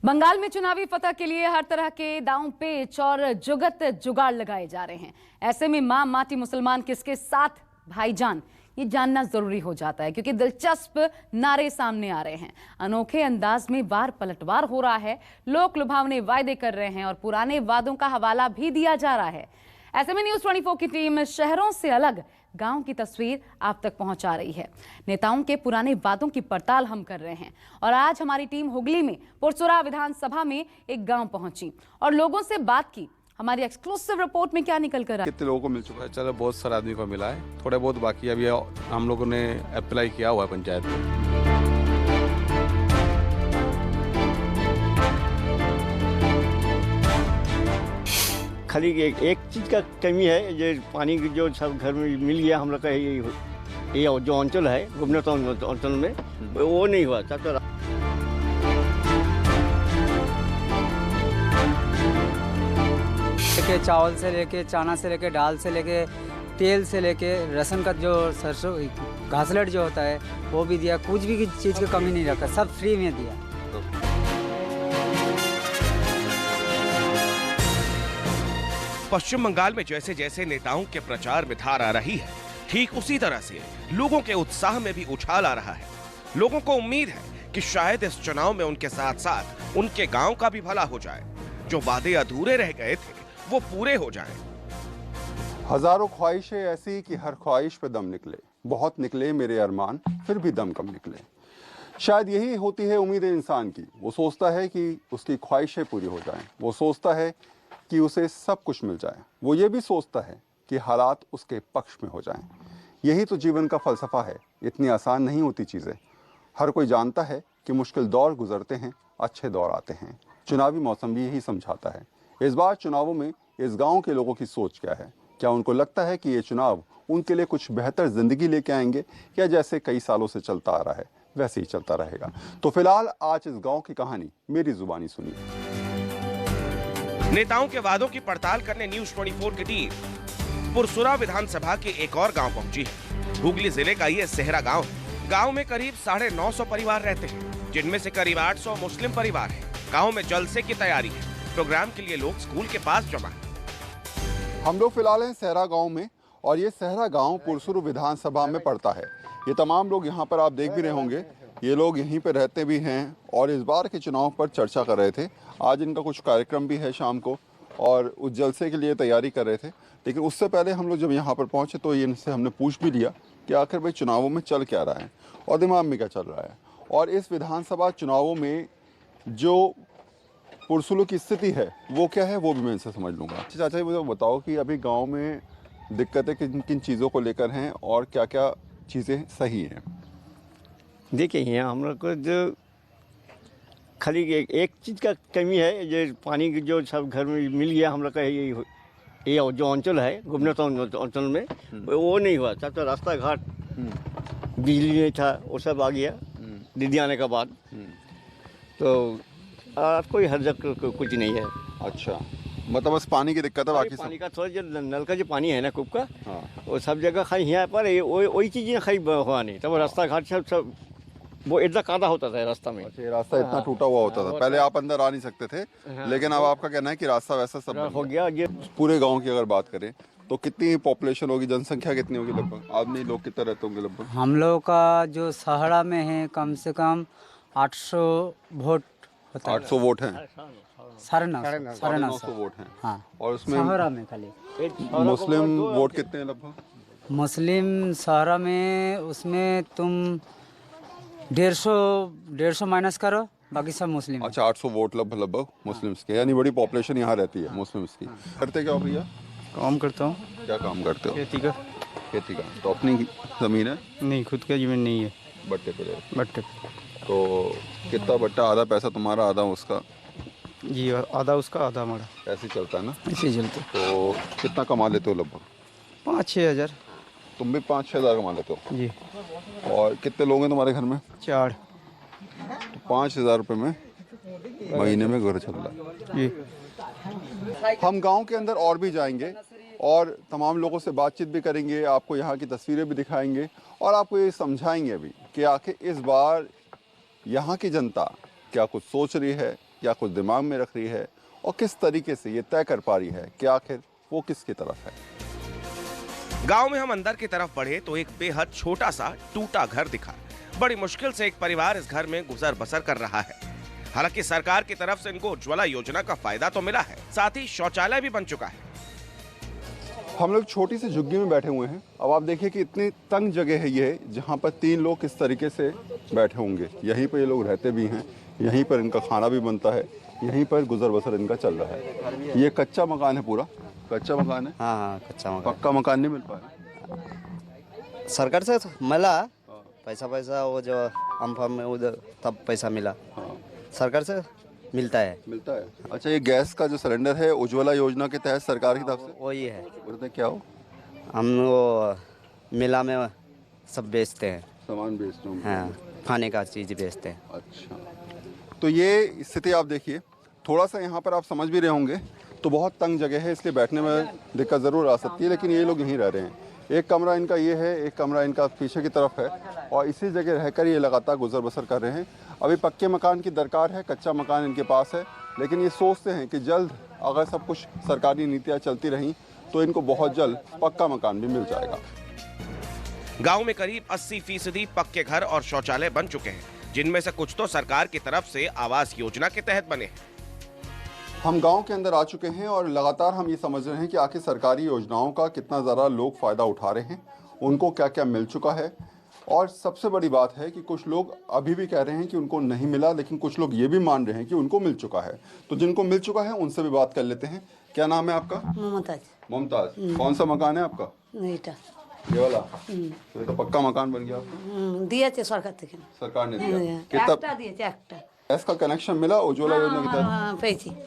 बंगाल में चुनावी फतह के लिए हर तरह के दांव पेच और जुगत जुगाड़ लगाए जा रहे हैं। ऐसे में मां माटी मुसलमान किसके साथ भाईजान, ये जानना जरूरी हो जाता है क्योंकि दिलचस्प नारे सामने आ रहे हैं। अनोखे अंदाज में वार पलटवार हो रहा है, लोग लुभावने वायदे कर रहे हैं और पुराने वादों का हवाला भी दिया जा रहा है। ऐसे में न्यूज़ 24 की टीम शहरों से अलग गांव की तस्वीर आप तक पहुंचा रही है। नेताओं के पुराने वादों की पड़ताल हम कर रहे हैं और आज हमारी टीम हुगली में पुरसुरा विधानसभा में एक गांव पहुंची और लोगों से बात की। हमारी एक्सक्लूसिव रिपोर्ट में क्या निकल कर आया? कितने लोगों को मिल चुका है? चलो, बहुत सारे आदमी को मिला है, थोड़े बहुत बाकी अभी हम लोगों ने अप्लाई किया हुआ है पंचायत में। खाली एक चीज़ का कमी है, ये पानी की जो सब घर में मिल गया हम लोग का ये जो अंचल है गुमनाथ अंचल में वो नहीं हुआ। लेके चावल से लेके चना से लेके दाल से लेके तेल से लेके राशन का जो सरसों घासलेट जो होता है वो भी दिया। कुछ भी चीज़ की कमी नहीं रखा, सब फ्री में दिया। पश्चिम बंगाल में जैसे जैसे नेताओं के प्रचार में धार आ रही है, ठीक उसी तरह से लोगों के उत्साह में भी उछाल आ रहा है। लोगों को उम्मीद है कि शायद इस चुनाव में उनके साथ साथ उनके गांव का भी भला हो जाए। जो वादे अधूरे रह गए थे वो पूरे हो जाएं। हजारों ख्वाहिशें ऐसी कि हर ख्वाहिश पे दम निकले, बहुत निकले मेरे अरमान, फिर भी दम कम निकले। शायद यही होती है उम्मीद इंसान की। वो सोचता है कि उसकी ख्वाहिशें पूरी हो जाएं, वो सोचता है कि उसे सब कुछ मिल जाए, वो ये भी सोचता है कि हालात उसके पक्ष में हो जाएं। यही तो जीवन का फलसफा है। इतनी आसान नहीं होती चीज़ें। हर कोई जानता है कि मुश्किल दौर गुजरते हैं, अच्छे दौर आते हैं। चुनावी मौसम भी यही समझाता है। इस बार चुनावों में इस गांव के लोगों की सोच क्या है? क्या उनको लगता है कि ये चुनाव उनके लिए कुछ बेहतर जिंदगी लेके आएंगे, या जैसे कई सालों से चलता आ रहा है वैसे ही चलता रहेगा? तो फिलहाल आज इस गांव की कहानी मेरी जुबानी सुनिए। नेताओं के वादों की पड़ताल करने न्यूज़ 24 की टीम पुरसुरा विधानसभा के एक और गांव पहुंची है। हुगली जिले का ये सेहरा गांव है। गांव में करीब 950 परिवार रहते हैं, जिनमें से करीब 800 मुस्लिम परिवार हैं। गांव में जलसे की तैयारी है। प्रोग्राम के लिए लोग स्कूल के पास जमा है। हम लोग फिलहाल हैं सहरा गांव में और ये सहरा गांव पुरसुरा विधानसभा में पड़ता है। ये तमाम लोग यहाँ पर आप देख भी रहे होंगे, ये लोग यहीं पर रहते भी हैं और इस बार के चुनाव पर चर्चा कर रहे थे। आज इनका कुछ कार्यक्रम भी है शाम को और उस जलसे के लिए तैयारी कर रहे थे। लेकिन उससे पहले हम लोग जब यहाँ पर पहुँचे तो इनसे हमने पूछ भी लिया कि आखिर भाई चुनावों में चल क्या रहा है और दिमाग में क्या चल रहा है। और इस विधानसभा चुनावों में जो पुरसुरा की स्थिति है वो क्या है, वो भी मैं इनसे समझ लूँगा। चाचा जी, मुझे बताओ कि अभी गाँव में दिक्कतें किन किन चीज़ों को लेकर हैं और क्या क्या चीज़ें सही हैं? देखिए, यहाँ हम लोग को जो खाली एक चीज़ का कमी है, ये पानी की जो सब घर में मिल गया हम लोग का ये जो अंचल है गुमनाथ अंचल में वो नहीं हुआ। सब तो रास्ता घाट बिजली नहीं था, वो सब आ गया दीदी आने के बाद। तो आज कोई हर जगह कुछ नहीं है। अच्छा, मतलब बस पानी की दिक्कत है, बाकी पानी का थोड़ा जो नल का जो पानी है ना कूप का, हाँ, वो सब जगह खाली यहाँ पर वही चीज़ें खाली हुआ नहीं। तब रास्ता घाट सब वो इतना कादा होता था रास्ता में। अच्छा, ये रास्ता इतना टूटा हुआ होता था पहले, आप अंदर आ नहीं सकते थे। लेकिन अब आपका कहना है कि रास्ता वैसा सब हो गया। ये पूरे गांव की अगर बात करें तो कितनी पॉपुलेशन होगी, जनसंख्या कितनी होगी, लगभग आदमी लोग कितने रहते होंगे लगभग? हम लोग का जो सहरा में है कम से कम 800 वोट होता है। 800 वोट हैं, 950 वोट हैं। हाँ, और उसमें सहरा में खाली मुस्लिम वोट कितने हैं लगभग? मुस्लिम सहरा में उसमें तुम 150 माइनस करो, बाकी सब मुस्लिम। अच्छा, 800 वोट लगभग मुस्लिम्स के, यानी बड़ी पॉपुलेशन यहाँ रहती है मुस्लिम्स की। करते क्या हो भैया? काम करता हूँ। क्या काम करते हो? खेती का। खेती का। तो अपनी ज़मीन है? नहीं, खुद का ज़मीन नहीं है। बट्टे पे रहते हो। बट तो कितना बट्टा? आधा पैसा तुम्हारा, आधा उसका? जी, आधा उसका आधा हमारा, ऐसे ही चलता है ना? ऐसे चलते। तो कितना कमा लेते हो लगभग? 5-6 हज़ार। तुम भी 5-6 हज़ार कमा लेते हो? जी। और कितने लोग हैं तुम्हारे घर में? 4। तो 5,000 रुपये में महीने में घर चल रहा है। जी। हम गांव के अंदर और भी जाएंगे और तमाम लोगों से बातचीत भी करेंगे, आपको यहाँ की तस्वीरें भी दिखाएंगे और आपको ये समझाएंगे भी कि आखिर इस बार यहाँ की जनता क्या कुछ सोच रही है, या कुछ दिमाग में रख रही है, और किस तरीके से ये तय कर पा रही है कि आखिर वो किसकी तरफ है। गांव में हम अंदर की तरफ बढ़े तो एक बेहद छोटा सा टूटा घर दिखा। बड़ी मुश्किल से एक परिवार इस घर में गुजर बसर कर रहा है। हालांकि सरकार की तरफ से इनको उज्ज्वला योजना का फायदा तो मिला है, साथ ही शौचालय भी बन चुका है। हम लोग छोटी सी झुग्गी में बैठे हुए हैं। अब आप देखिए कि इतनी तंग जगह है ये, जहाँ पर 3 लोग किस तरीके से बैठे होंगे। यहीं पर ये लोग रहते भी हैं, यहीं पर इनका खाना भी बनता है, यहीं पर गुजर बसर इनका चल रहा है। ये कच्चा मकान है, पूरा कच्चा मकान है। हाँ कच्चा मकान। पक्का मकान नहीं मिल पाया सरकार से तो मिला पैसा वो जो अम्फाम में उधर तब पैसा मिला। सरकार से मिलता है। अच्छा, ये गैस का जो सिलेंडर है उज्ज्वला योजना के तहत सरकार की तरफ से वही है। बोलते क्या हो, हम वो मेला में सब बेचते हैं, सामान बेचते हो। हाँ खाने का चीज़ बेचते हैं। अच्छा, तो ये स्थिति आप देखिए, थोड़ा सा यहाँ पर आप समझ भी रहे होंगे तो बहुत तंग जगह है, इसलिए बैठने में दिक्कत ज़रूर आ सकती है, लेकिन ये लोग यहीं रह रहे हैं। एक कमरा इनका ये है, एक कमरा इनका पीछे की तरफ है, और इसी जगह रहकर ये लगातार गुजर बसर कर रहे हैं। अभी पक्के मकान की दरकार है, कच्चा मकान इनके पास है, लेकिन ये सोचते हैं कि जल्द अगर सब कुछ सरकारी नीतियाँ चलती रहीं तो इनको बहुत जल्द पक्का मकान भी मिल जाएगा। गांव में करीब 80% पक्के घर और शौचालय बन चुके हैं, जिनमें से कुछ तो सरकार की तरफ से आवास योजना के तहत बने हैं। हम गांव के अंदर आ चुके हैं और लगातार हम ये समझ रहे हैं कि आखिर सरकारी योजनाओं का कितना ज़्यादा लोग फ़ायदा उठा रहे हैं, उनको क्या क्या मिल चुका है। और सबसे बड़ी बात है कि कुछ लोग अभी भी कह रहे हैं कि उनको नहीं मिला, लेकिन कुछ लोग ये भी मान रहे हैं कि उनको मिल चुका है। तो जिनको मिल चुका है उनसे भी बात कर लेते हैं। क्या नाम है आपका? मुमताज। कौन सा मकान है आपका? ये वाला? तो ये तो पक्का मकान बन गया आपका। दिए सरकार থেকে सरकार ने दिया। कितना দিয়েছে একটা गैस का कनेक्शन मिला उज्ज्वला योजना के तहत?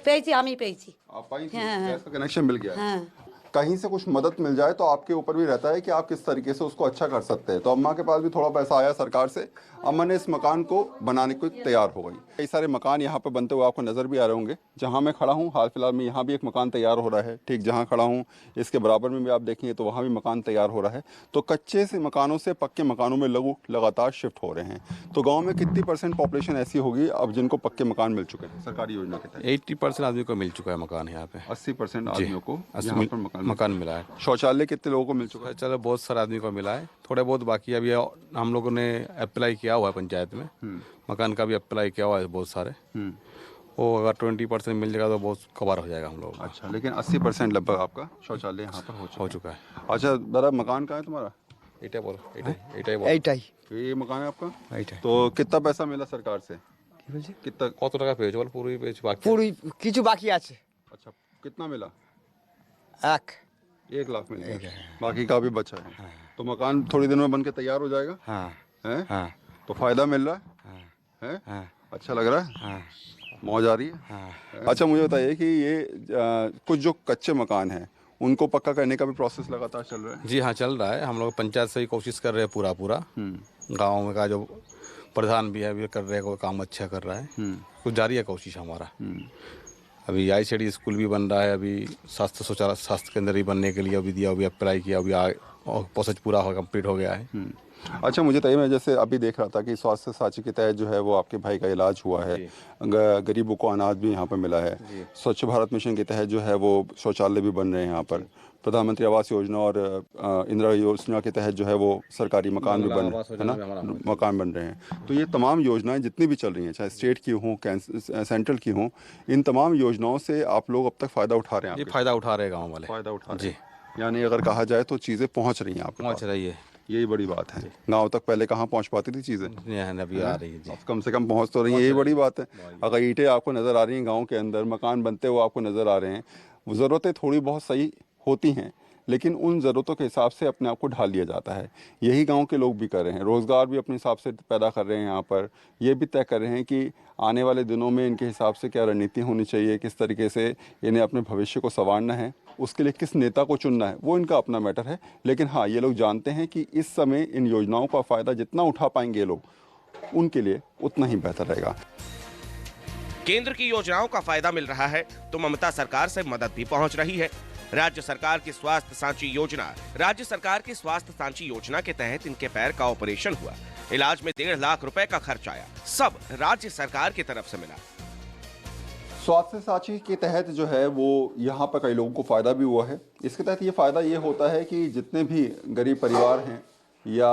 পেয়েছি আমি পেয়েছি। आप पाई थी? गैस का कनेक्शन मिल गया है। कहीं से कुछ मदद मिल जाए तो आपके ऊपर भी रहता है कि आप किस तरीके से उसको अच्छा कर सकते हैं। तो अम्मा के पास भी थोड़ा पैसा आया सरकार से, अम्मा ने इस मकान को बनाने को तैयार हो गई। कई सारे मकान यहाँ पर बनते हुए आपको नज़र भी आ रहे होंगे। जहाँ मैं खड़ा हूँ हाल फिलहाल में, यहाँ भी एक मकान तैयार हो रहा है। ठीक जहाँ खड़ा हूँ इसके बराबर में भी आप देखेंगे तो वहाँ भी मकान तैयार हो रहा है। तो कच्चे से मकानों से पक्के मकानों में लोग लगातार शिफ्ट हो रहे हैं। तो गाँव में कितनी % पॉपुलेशन ऐसी होगी अब जिनको पक्के मकान मिल चुके हैं सरकारी योजना के तहत? 80% आदमी को मिल चुका है मकान यहाँ पे। 80% आदमियों को यहाँ पर मकान मिला है। शौचालय कितने लोगों को मिल चुका है? चलो बहुत सारे आदमी को मिला है, थोड़े बहुत बाकी अभी हम लोगों ने अप्लाई किया हुआ है पंचायत में। मकान का भी अप्लाई किया हुआ है बहुत सारे। वो अगर 20% मिल जाएगा तो बहुत कवर हो जाएगा हम लोग। अच्छा, लेकिन 80% लगभग आपका शौचालय यहाँ पर हो चुका है। अच्छा दादा, मकान कहाँ है तुम्हारा? এইটাই ये मकान है आपका? तो कितना पैसा मिला सरकार से? कितना, কত টাকা পেয়েছো বল? পুরোই পেয়েছো বাকি? पूरी কিছু বাকি আছে। अच्छा, कितना मिला? 1 लाख मिल गया, बाकी का भी बचा है। तो मकान थोड़ी दिन में बन के तैयार हो जाएगा? है? तो फायदा मिल रहा है? अच्छा लग रहा है? मौज आ रही है? अच्छा, मुझे बताइए कि ये कुछ जो कच्चे मकान हैं उनको पक्का करने का भी प्रोसेस लगातार चल रहा है? जी हाँ, चल रहा है। हम लोग पंचायत से ही कोशिश कर रहे हैं पूरा गाँव में का जो प्रधान भी है भी कर रहे हैं, कोई काम अच्छा कर रहा है। कुछ जारी है कोशिश हमारा। अभी ICD स्कूल भी बन रहा है, अभी स्वास्थ्य केंद्र भी बनने के लिए अभी दिया, अभी अप्लाई किया, अभी प्रोसेस पूरा हो कंप्लीट हो गया है। अच्छा, मुझे बताइए, मैं जैसे अभी देख रहा था कि स्वास्थ्य साथी के तहत जो है वो आपके भाई का इलाज हुआ है, गरीबों को अनाज भी यहाँ पर मिला है, स्वच्छ भारत मिशन के तहत जो है वो शौचालय भी बन रहे हैं यहाँ पर, प्रधानमंत्री आवास योजना और इंदिरा योजना के तहत जो है वो सरकारी मकान भी बन रहे हैं ना, मकान बन रहे हैं। तो ये तमाम योजनाएं जितनी भी चल रही हैं, चाहे स्टेट की हों सेंट्रल की हों, इन तमाम योजनाओं से आप लोग अब तक फ़ायदा उठा रहे हैं? ये फ़ायदा उठा रहे हैं गाँव वाले, फ़ायदा उठा रहे हैं। यानी अगर कहा जाए तो चीज़ें पहुँच रही हैं आपको? पहुँच रही है, यही बड़ी बात है। गांव तक पहले कहाँ पहुंच पाती थी चीज़ें? अभी आ रही है, कम से कम पहुंच तो रही है, यही बड़ी बात है। अगर ईंटें आपको नज़र आ रही हैं गांव के अंदर, मकान बनते हुए आपको नज़र आ रहे हैं, ज़रूरतें थोड़ी बहुत सही होती हैं, लेकिन उन ज़रूरतों के हिसाब से अपने आप को ढाल लिया जाता है। यही गांव के लोग भी कर रहे हैं, रोज़गार भी अपने हिसाब से पैदा कर रहे हैं यहाँ पर। ये भी तय कर रहे हैं कि आने वाले दिनों में इनके हिसाब से क्या रणनीति होनी चाहिए, किस तरीके से इन्हें अपने भविष्य को संवारना है, उसके लिए किस नेता को चुनना है, वो इनका अपना मैटर है। लेकिन हाँ, ये लोग जानते हैं कि इस समय इन योजनाओं का फ़ायदा जितना उठा पाएंगे लोग, उनके लिए उतना ही बेहतर रहेगा। केंद्र की योजनाओं का फायदा मिल रहा है तो ममता सरकार से मदद भी पहुंच रही है। राज्य सरकार की स्वास्थ्य सांची योजना के तहत इनके पैर का ऑपरेशन हुआ। इलाज में 1.5 लाख रुपए का खर्च आया, सब राज्य सरकार की तरफ से मिला। स्वास्थ्य साथी के तहत जो है वो यहाँ पर कई लोगों को फ़ायदा भी हुआ है। इसके तहत ये फ़ायदा ये होता है कि जितने भी गरीब परिवार हैं या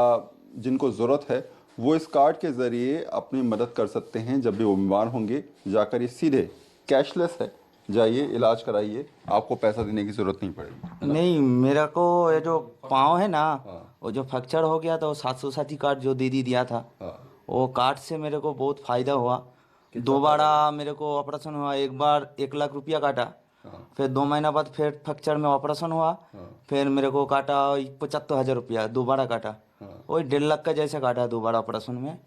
जिनको ज़रूरत है वो इस कार्ड के ज़रिए अपनी मदद कर सकते हैं। जब भी वो बीमार होंगे जाकर ये सीधे कैशलेस है, जाइए इलाज कराइए, आपको पैसा देने की ज़रूरत नहीं पड़ेगी। नहीं, मेरा को ये जो पाँव है ना, वो जो फ्रैक्चर हो गया था, वो 760 कार्ड जो दीदी दिया था, वो कार्ड से मेरे को बहुत फ़ायदा हुआ। दोबारा मेरे को ऑपरेशन हुआ, एक बार 1 लाख रुपया काटा, फिर 2 महीना बाद फिर फ्रैक्चर में ऑपरेशन हुआ, फिर मेरे को काटा 75,000 रुपया, दोबारा काटा, वही 1.5 लाख का जैसे काटा दोबारा ऑपरेशन में।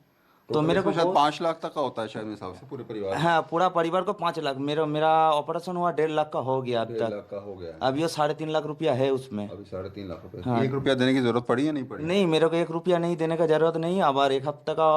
तो मेरे को शायद 5 लाख तक का होता है शायद मेरे हिसाब से पूरे परिवार। हाँ, पूरा परिवार को 5 लाख। मेरा ऑपरेशन हुआ 1.5 लाख का हो गया अभी 1.5 तक। लाख का हो गया। अभी ये 3.5 लाख रुपया है उसमें। अभी 3.5 लाख रुपए। 1 रुपया देने की जरूरत पड़ी या नहीं पड़ी? नहीं, मेरे को 1 रुपया नहीं देने का जरूरत नहीं। अब 1 हफ्ते का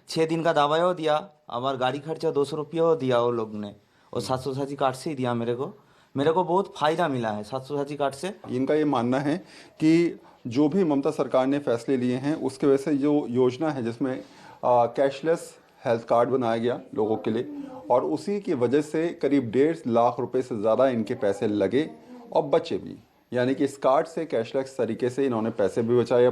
6 दिन का दवाई हो दिया, अब गाड़ी खर्चा 200 रुपया हो दिया वो लोग ने, और 760 कार्ड से ही दिया मेरे को बहुत फायदा मिला है 760 कार्ड से। इनका ये मानना है कि जो भी ममता सरकार ने फैसले लिए हैं उसके वजह से जो योजना है जिसमें कैशलेस हेल्थ कार्ड बनाया गया लोगों के लिए, और उसी की वजह से करीब 1.5 लाख रुपए से ज़्यादा इनके पैसे लगे और बचे भी। यानी कि इस कार्ड से कैशलेस तरीके से इन्होंने पैसे भी बचाए,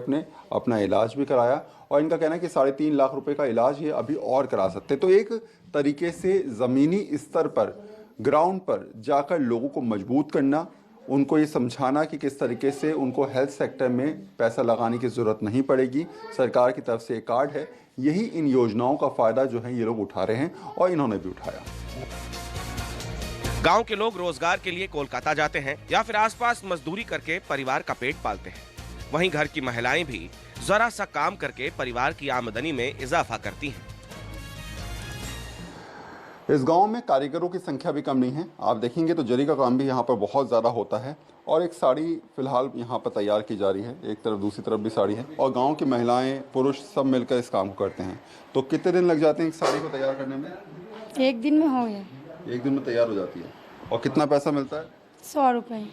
अपना इलाज भी कराया, और इनका कहना है कि 3.5 लाख रुपए का इलाज ये अभी और करा सकते। तो एक तरीके से ज़मीनी स्तर पर, ग्राउंड पर जाकर लोगों को मजबूत करना, उनको ये समझाना कि किस तरीके से उनको हेल्थ सेक्टर में पैसा लगाने की ज़रूरत नहीं पड़ेगी। सरकार की तरफ से एक कार्ड है, यही इन योजनाओं का फ़ायदा जो है ये लोग उठा रहे हैं और इन्होंने भी उठाया। गांव के लोग रोजगार के लिए कोलकाता जाते हैं या फिर आसपास मजदूरी करके परिवार का पेट पालते हैं। वहीं घर की महिलाएं भी जरा सा काम करके परिवार की आमदनी में इजाफा करती हैं। इस गांव में कारीगरों की संख्या भी कम नहीं है। आप देखेंगे तो जरी का काम भी यहाँ पर बहुत ज़्यादा होता है, और एक साड़ी फिलहाल यहाँ पर तैयार की जा रही है, एक तरफ दूसरी तरफ भी साड़ी है, और गांव की महिलाएं पुरुष सब मिलकर इस काम को करते हैं। तो कितने दिन लग जाते हैं एक साड़ी को तैयार करने में? 1 दिन में हो गया। 1 दिन में तैयार हो जाती है। और कितना पैसा मिलता है? 100 रुपये।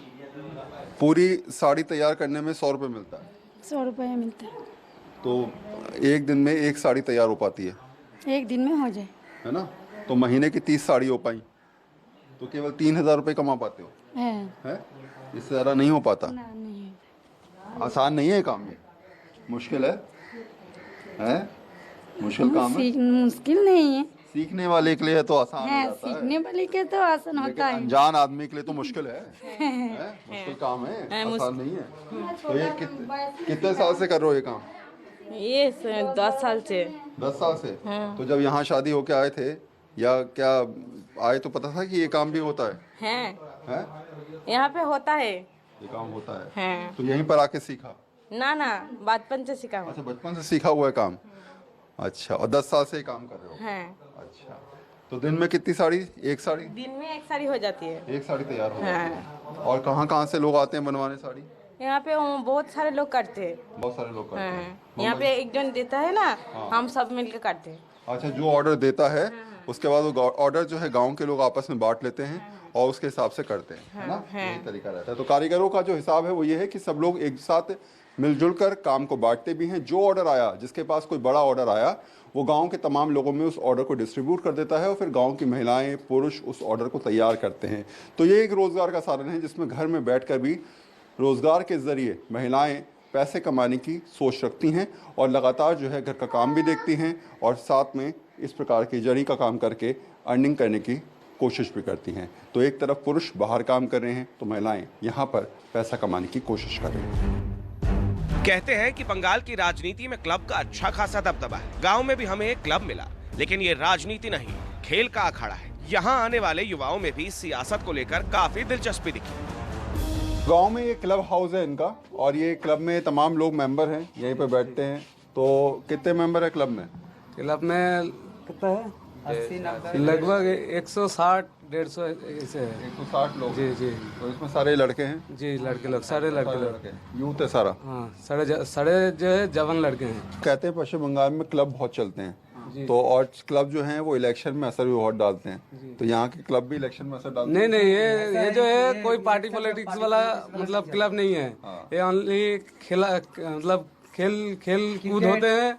पूरी साड़ी तैयार करने में 100 रुपये मिलता है। 100 रुपये मिलता है। तो 1 दिन में एक साड़ी तैयार हो पाती है? 1 दिन में हो जाए, है ना? तो महीने की 30 साड़ी हो पाई तो केवल 3,000 रुपये कमा पाते हो, है? इससे ज़्यादा नहीं हो पाता। नहीं। आसान नहीं है काम, ये मुश्किल है? मुश्किल काम है। मुश्किल नहीं है, सीखने वाले के लिए तो आसान हो जाता है, सीखने वाले के तो आसान होता है। अनजान आदमी के लिए तो मुश्किल है, मुश्किल काम है, आसान नहीं है। तो ये कितने साल से कर रहे हो ये काम? ये 10 साल से। 10 साल से? तो जब यहाँ शादी होके आए थे या क्या आए तो पता था कि ये काम भी होता है? हैं? यहाँ पे होता है, ये काम होता है। हैं। तो यहीं पर आके सीखा? ना बचपन से सीखा हूँ। अच्छा, बचपन से सीखा हुआ है काम। अच्छा, और 10 साल से काम कर रहे हो? हैं। अच्छा, तो दिन में कितनी साड़ी? एक साड़ी? दिन में 1 साड़ी हो जाती है। एक साड़ी तैयार हो जाती है। और कहाँ से लोग आते हैं बनवाने साड़ी? यहाँ पे बहुत सारे लोग करते हैं। बहुत सारे लोग करते हैं। यहाँ पे एक जन देता है ना, हम सब मिलकर करते हैं। अच्छा, जो ऑर्डर देता है उसके बाद वो ऑर्डर जो है गांव के लोग आपस में बांट लेते हैं और उसके हिसाब से करते हैं, है ना? यही तरीका रहता है। तो कारीगरों का जो हिसाब है वो ये है कि सब लोग एक साथ मिलजुल कर काम को बांटते भी हैं। जो ऑर्डर आया, जिसके पास कोई बड़ा ऑर्डर आया, वो गांव के तमाम लोगों में उस ऑर्डर को डिस्ट्रीब्यूट कर देता है और फिर गांव की महिलाएं पुरुष उस ऑर्डर को तैयार करते हैं। तो ये एक रोज़गार का साधन है जिसमें घर में बैठकर भी रोज़गार के ज़रिए महिलाएं पैसे कमाने की सोच रखती हैं और लगातार जो है घर का काम भी देखती हैं और साथ में इस प्रकार की जरी का काम करके अर्निंग करने की कोशिश भी करती हैं। तो एक तरफ पुरुष बाहर काम कर रहे हैं तो महिलाएं यहाँ पर पैसा कमाने की कोशिश कर रही हैं। कहते हैं कि बंगाल की राजनीति में क्लब का अच्छा खासा दबदबा है। गांव में भी हमें एक क्लब मिला, लेकिन ये राजनीति नहीं, खेल का अखाड़ा है। यहाँ आने वाले युवाओं में भी सियासत को लेकर काफी दिलचस्पी दिखी। गांव में ये क्लब हाउस है इनका, और ये क्लब में तमाम लोग मेंबर हैं, यहीं पे बैठते हैं। तो कितने मेंबर है क्लब में? क्लब में कितना है? लगभग 160-150 ऐसे है। 160 लोग? जी। तो इसमें सारे लड़के हैं? जी, लड़के लोग, सारे लड़के। यूथ है सारा? हाँ, सारे जो है जवान लड़के हैं। कहते हैं पश्चिम बंगाल में क्लब बहुत चलते हैं, तो और क्लब जो हैं वो इलेक्शन में असर भी बहुत डालते हैं। तो यहाँ के क्लब भी इलेक्शन में असर डालते हैं? नहीं, ये जो है कोई पार्टी पॉलिटिक्स वाला मतलब क्लब नहीं है। ये ओनली खेला मतलब खेल कूद होते हैं,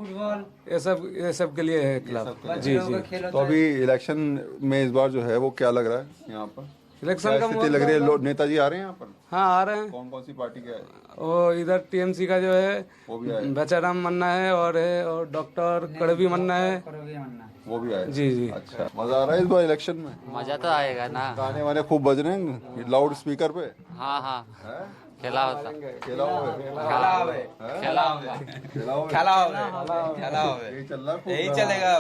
ये सब के लिए है क्लब। जी जी। तो अभी इलेक्शन में इस बार जो है वो क्या लग रहा है यहाँ पर? इलेक्शन का स्थिति लग रही है, नेताजी आ रहे हैं यहाँ पर? हाँ आ रहे हैं। कौन कौन सी पार्टी के आए? वो इधर टीएमसी का जो है वो भी आए, बेचाराम मन्ना है और डॉक्टर कड़वी मन्ना है, वो भी आए। जी जी। अच्छा, मजा आ रहा है इस बार इलेक्शन में? मजा तो आएगा ना। गाने वाने खूब बज रहे हैं लाउड स्पीकर पे? हाँ हाँ है? खेला होता खेला हुआ है? यही चलेगा।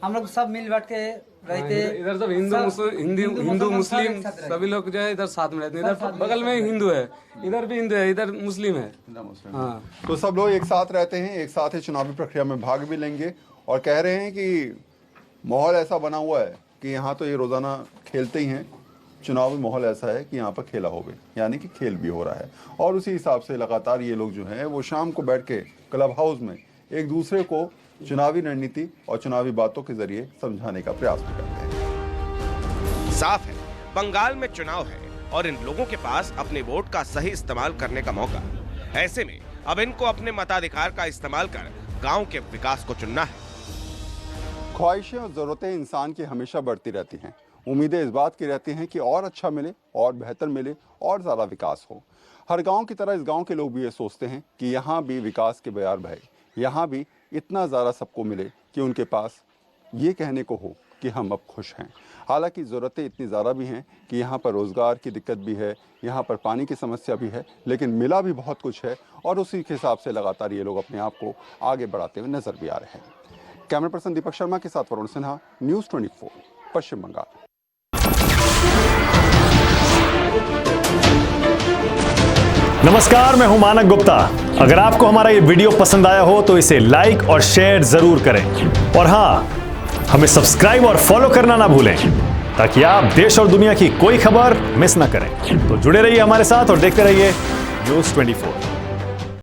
हम लोग सब मिल बैठ के रहते, इधर सब हिंदू मुस्लिम सभी लोग जो है इधर साथ में रहते हैं। इधर बगल में हिंदू है, इधर भी हिंदू है, इधर मुस्लिम है। हाँ, तो सब लोग एक साथ रहते हैं, एक साथ ही चुनावी प्रक्रिया में भाग भी लेंगे और कह रहे हैं कि माहौल ऐसा बना हुआ है कि यहाँ तो ये रोजाना खेलते ही हैं। चुनावी माहौल ऐसा है कि यहाँ पर खेला हो गया, यानी कि खेल भी हो रहा है और उसी हिसाब से लगातार ये लोग जो हैं वो शाम को बैठ के क्लब हाउस में एक दूसरे को चुनावी रणनीति और चुनावी बातों के जरिए समझाने का प्रयास भी करते हैं। साफ है, बंगाल में चुनाव है और इन लोगों के पास अपने वोट का सही इस्तेमाल करने का मौका। ऐसे में अब इनको अपने मताधिकार का इस्तेमाल कर गांव के विकास को चुनना है। ख्वाहिशें और ज़रूरतें इंसान की हमेशा बढ़ती रहती हैं। उम्मीदें इस बात की रहती हैं कि और अच्छा मिले और बेहतर मिले और ज़्यादा विकास हो। हर गांव की तरह इस गांव के लोग भी ये सोचते हैं कि यहाँ भी विकास के बयार बहे, यहाँ भी इतना ज़्यादा सबको मिले कि उनके पास ये कहने को हो कि हम अब खुश हैं। हालांकि ज़रूरतें इतनी ज़्यादा भी हैं कि यहाँ पर रोज़गार की दिक्कत भी है, यहाँ पर पानी की समस्या भी है, लेकिन मिला भी बहुत कुछ है और उसी के हिसाब से लगातार ये लोग अपने आप को आगे बढ़ाते हुए नजर भी आ रहे हैं। कैमरा पर्सन दीपक शर्मा के साथ वरुण सिन्हा, न्यूज़ 24, पश्चिम बंगाल। नमस्कार, मैं हूं मानक गुप्ता। अगर आपको हमारा ये वीडियो पसंद आया हो तो इसे लाइक और शेयर जरूर करें और हाँ, हमें सब्सक्राइब और फॉलो करना ना भूलें ताकि आप देश और दुनिया की कोई खबर मिस ना करें। तो जुड़े रहिए हमारे साथ और देखते रहिए न्यूज़ 24।